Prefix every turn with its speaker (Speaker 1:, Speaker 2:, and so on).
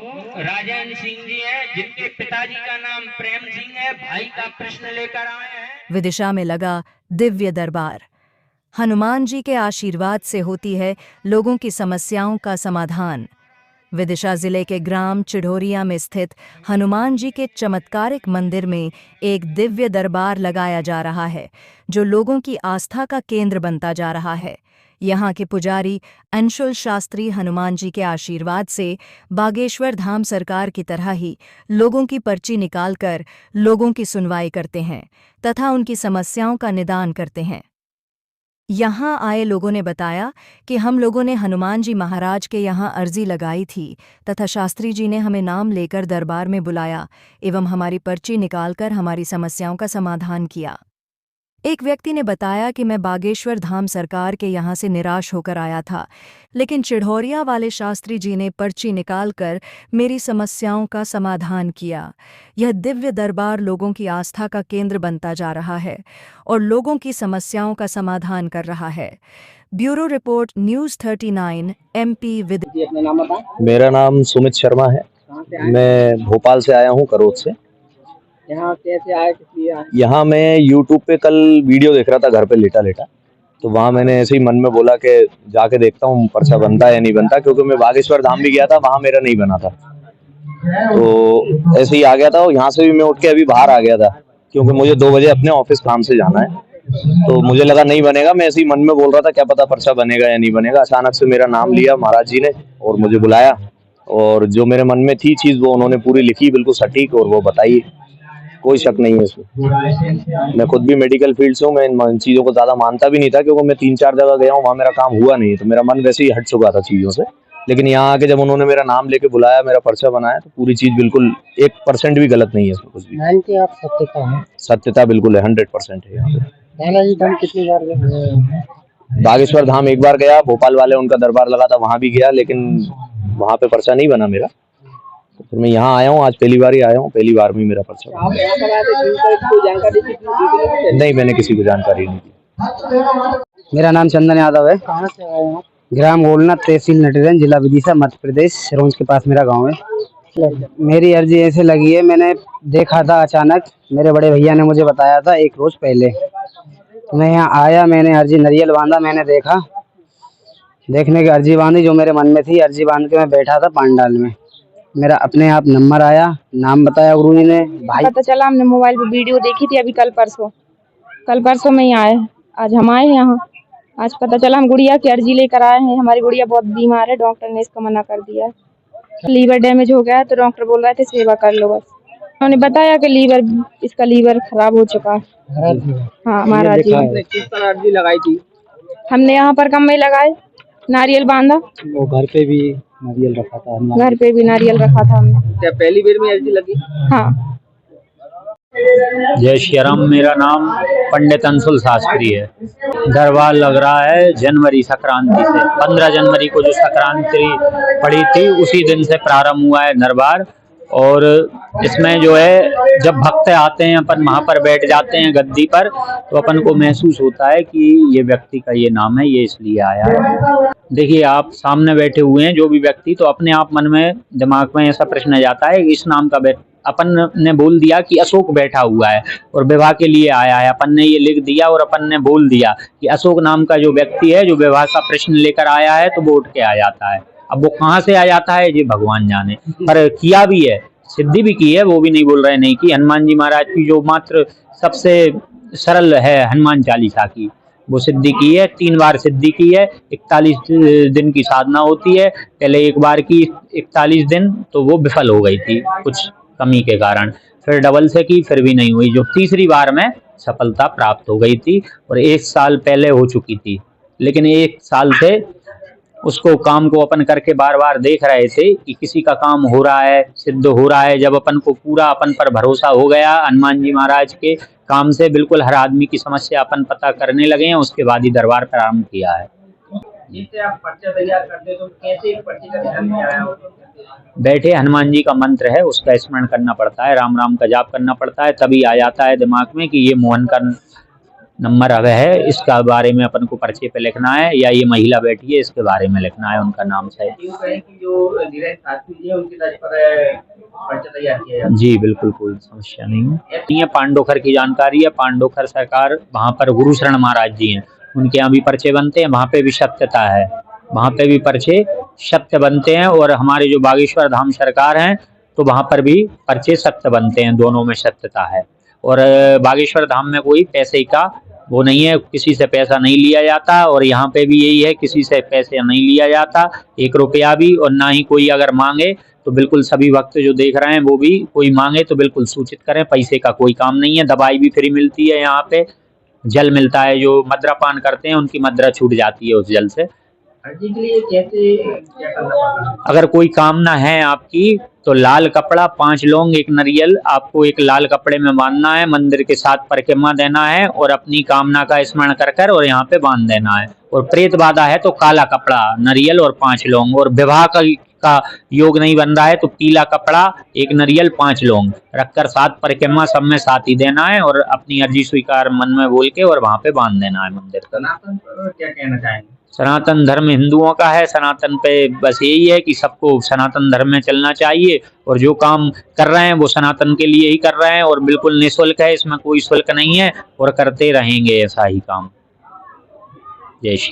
Speaker 1: राजेंद्र सिंह जी हैं, जिनके पिताजी का नाम प्रेम सिंह है। भाई का प्रश्न लेकर आए हैं।
Speaker 2: विदिशा में लगा दिव्य दरबार। हनुमान जी के आशीर्वाद से होती है लोगों की समस्याओं का समाधान। विदिशा जिले के ग्राम चिढ़ोरिया में स्थित हनुमान जी के चमत्कारिक मंदिर में एक दिव्य दरबार लगाया जा रहा है, जो लोगों की आस्था का केंद्र बनता जा रहा है। यहाँ के पुजारी अंशुल शास्त्री हनुमान जी के आशीर्वाद से बागेश्वर धाम सरकार की तरह ही लोगों की पर्ची निकालकर लोगों की सुनवाई करते हैं तथा उनकी समस्याओं का निदान करते हैं। यहाँ आए लोगों ने बताया कि हम लोगों ने हनुमान जी महाराज के यहाँ अर्जी लगाई थी तथा शास्त्री जी ने हमें नाम लेकर दरबार में बुलाया एवं हमारी पर्ची निकालकर हमारी समस्याओं का समाधान किया। एक व्यक्ति ने बताया कि मैं बागेश्वर धाम सरकार के यहाँ से निराश होकर आया था, लेकिन चिढ़ोरिया वाले शास्त्री जी ने पर्ची निकालकर मेरी समस्याओं का समाधान किया। यह दिव्य दरबार लोगों की आस्था का केंद्र बनता जा रहा है और लोगों की समस्याओं का समाधान कर रहा है। Bureau report news 39 MP with.
Speaker 3: अपना नाम बताएं।
Speaker 4: मेरा नाम सुमित शर्मा है। मैं भोपाल से आया हूँ, करोत से।
Speaker 3: यहाँ कैसे आए, किस लिए आए?
Speaker 4: यहाँ मैं यूट्यूब पे कल वीडियो देख रहा था घर पे लेटा लेटा, तो वहाँ मैंने ऐसे ही मन में बोला कि जाके देखता हूँ पर्चा बनता है या नहीं बनता, क्योंकि मैं बागेश्वर धाम भी गया था, वहाँ मेरा नहीं बना था। तो ऐसे ही आ गया था और यहाँ से भी मैं उठ के अभी बाहर आ गया था, क्योंकि मुझे 2 बजे अपने ऑफिस काम से जाना है। तो मुझे लगा नहीं बनेगा, मैं ऐसे ही मन में बोल रहा था क्या पता पर्चा बनेगा या नहीं बनेगा। अचानक से मेरा नाम लिया महाराज जी ने और मुझे बुलाया, और जो मेरे मन में थी चीज़ वो उन्होंने पूरी लिखी, बिल्कुल सटीक, और वो बताई। कोई शक नहीं है इसमें। मैं खुद भी मेडिकल फील्ड से हूँ, मैं इन चीज़ों को ज़्यादा मानता भी नहीं था, क्योंकि मैं 3-4 जगह गया हूँ, वहाँ मेरा काम हुआ नहीं, तो मेरा मन वैसे ही हट चुका था चीज़ों से। लेकिन यहाँ आके जब उन्होंने मेरा नाम लेके बुलाया, मेरा पर्चा बनाया, तो पूरी चीज़ बिल्कुल 1% भी गलत नहीं है इसमें, कुछ भी।
Speaker 3: आप सत्यता है?
Speaker 4: सत्यता बिल्कुल है, 100% है यहाँ पे।
Speaker 3: बालाजी धाम कितनी बार गए?
Speaker 4: बागेश्वर धाम एक बार गया, भोपाल वाले उनका दरबार लगा था वहाँ भी गया, लेकिन वहाँ पे पर्चा नहीं बना मेरा। तो फिर मैं यहाँ आया हूँ, आज पहली बार ही आया हूँ, पहली बार में मेरा पर्चा बना।
Speaker 3: आप यहाँ पर आए थे, किसी को जानकारी दी?
Speaker 4: नहीं, मैंने किसी को जानकारी नहीं दी।
Speaker 5: मेरा नाम चंदन यादव है।
Speaker 3: कहाँ से आए हैं?
Speaker 5: ग्राम गोलना, तहसील नटरेगंज, जिला विदिशा, मध्य प्रदेश, रोज के पास मेरा गांव है। मेरी अर्जी ऐसे लगी है, मैंने देखा था अचानक, मेरे बड़े भैया ने मुझे बताया था 1 रोज पहले। तो मैं यहाँ आया, मैंने अर्जी नरियल बांधा, मैंने देखा, देखने की अर्जी बांधी जो मेरे मन में थी। अर्जी बांध के मैं बैठा था पांडाल में, मेरा अपने आप नंबर आया, नाम बताया गुरुजी ने। भाई
Speaker 6: पता चला, हमने मोबाइल पे वीडियो देखी थी अभी कल परसों में ही आए। आज हम आए यहाँ, आज पता चला हम गुड़िया की अर्जी लेकर आए हैं। हमारी गुड़िया बहुत बीमार है, डॉक्टर ने इसका मना कर दिया है। लीवर डैमेज हो गया है, तो डॉक्टर बोल रहे थे सेवा कर लो बस। उन्होंने बताया कि इसका लीवर खराब हो चुका है। हाँ, महाराज जी।
Speaker 3: किस तरह अर्जी लगाई थी?
Speaker 6: हमने यहाँ पर कम में लगाए, नारियल बांधा,
Speaker 5: वो घर पे भी नारियल रखा था,
Speaker 6: घर पे भी नारियल रखा था हमने।
Speaker 3: क्या पहली बार में अर्जी लगी?
Speaker 6: हाँ।
Speaker 7: जय श्री राम। मेरा नाम पंडित अंशुल शास्त्री है। दरबार लग रहा है जनवरी संक्रांति से। 15 जनवरी को जो संक्रांति पड़ी थी, उसी दिन से प्रारंभ हुआ है दरबार। और इसमें जो है, जब भक्त आते हैं, अपन वहाँ पर बैठ जाते हैं गद्दी पर, तो अपन को महसूस होता है कि ये व्यक्ति का ये नाम है, ये इसलिए आया है। देखिए, आप सामने बैठे हुए हैं जो भी व्यक्ति, तो अपने आप मन में दिमाग में ऐसा प्रश्न आ जाता है, इस नाम का अपन ने बोल दिया कि अशोक बैठा हुआ है और विवाह के लिए आया है। अपन ने ये लिख दिया और अपन ने बोल दिया कि अशोक नाम का जो व्यक्ति है, जो विवाह का प्रश्न लेकर आया है, तो वो उठ के आ जाता है। अब वो कहाँ से आ जाता है ये भगवान जाने, पर किया भी है, सिद्धि भी की है, वो भी नहीं बोल रहे नहीं कि। हनुमान जी महाराज की जो मात्र सबसे सरल है हनुमान चालीसा की, वो सिद्धि की है। 3 बार सिद्धि की है। 41 दिन की साधना होती है। पहले एक बार की 41 दिन, तो वो विफल हो गई थी कुछ कमी के कारण। फिर डबल से की, फिर भी नहीं हुई। जो तीसरी बार में सफलता प्राप्त हो गई थी, और 1 साल पहले हो चुकी थी। लेकिन 1 साल से उसको काम को अपन करके बार बार देख रहे थे कि किसी का काम हो रहा है, सिद्ध हो रहा है। जब अपन को पूरा अपन पर भरोसा हो गया हनुमान जी महाराज के काम से, बिल्कुल हर आदमी की समस्या अपन पता करने लगे हैं, उसके बाद ही दरबार प्रारंभ किया है।
Speaker 3: जैसे आप पर्चा तैयार करते तो कैसे एक पर्ची का ध्यान में आया हो?
Speaker 7: बैठे हनुमान जी का मंत्र है, उसका स्मरण करना पड़ता है, राम राम का जाप करना पड़ता है, तभी आ जाता है दिमाग में कि ये मोहन का नंबर अब है, इसका बारे में अपन को पर्चे पे लिखना है, या ये महिला बैठी है इसके बारे में लिखना है, उनका नाम शायद।
Speaker 3: यूँ कहें कि जो धीरज शास्त्री जी है उनकी तर्ज पर पर्चा तैयार किया जाता है।
Speaker 7: जी बिल्कुल, कोई समस्या नहीं है। ये पांडोखर की जानकारी है। पांडोखर सरकार, वहाँ पर गुरु शरण महाराज जी हैं, उनके यहाँ भी पर्चे बनते हैं, वहाँ पे भी सत्यता है, वहाँ पे भी पर्चे सत्य बनते हैं। और हमारे जो बागेश्वर धाम सरकार हैं, तो वहाँ पर भी पर्चे सत्य बनते हैं, दोनों में सत्यता है। और बागेश्वर धाम में कोई पैसे का वो नहीं है, किसी से पैसा नहीं लिया जाता, और यहाँ पे भी यही है, किसी से पैसे नहीं लिया जाता, 1 रुपया भी। और ना ही कोई अगर मांगे तो बिल्कुल सभी भक्त जो देख रहे हैं वो भी कोई मांगे तो बिल्कुल सूचित करें, पैसे का कोई काम नहीं है। दवाई भी फ्री मिलती है यहाँ पे, जल मिलता है, जो मदरा पान करते हैं उनकी मदरा छूट जाती है उस जल से।
Speaker 3: अर्जी के लिए कैसे क्या करना पड़ता है?
Speaker 7: अगर कोई कामना है आपकी तो लाल कपड़ा, 5 लौंग, 1 नारियल आपको एक लाल कपड़े में बांधना है, मंदिर के साथ परिक्रमा देना है और अपनी कामना का स्मरण कर कर और यहाँ पे बांध देना है। और प्रेत बाधा है तो काला कपड़ा, नारियल और 5 लौंग। और विवाह का योग नहीं बन रहा है तो पीला कपड़ा, 1 नारियल, 5 लौंग रखकर 7 परिक्रमा सब में साथ ही देना है और अपनी अर्जी स्वीकार मन में बोल के और वहाँ पे बांध देना है मंदिर का।
Speaker 3: सनातन पर क्या कहना चाहेंगे?
Speaker 7: सनातन धर्म हिंदुओं का है, सनातन पे बस यही है कि सबको सनातन धर्म में चलना चाहिए, और जो काम कर रहे हैं वो सनातन के लिए ही कर रहे हैं और बिल्कुल निःशुल्क है, इसमें कोई शुल्क नहीं है और करते रहेंगे ऐसा ही काम। जय श्री राम।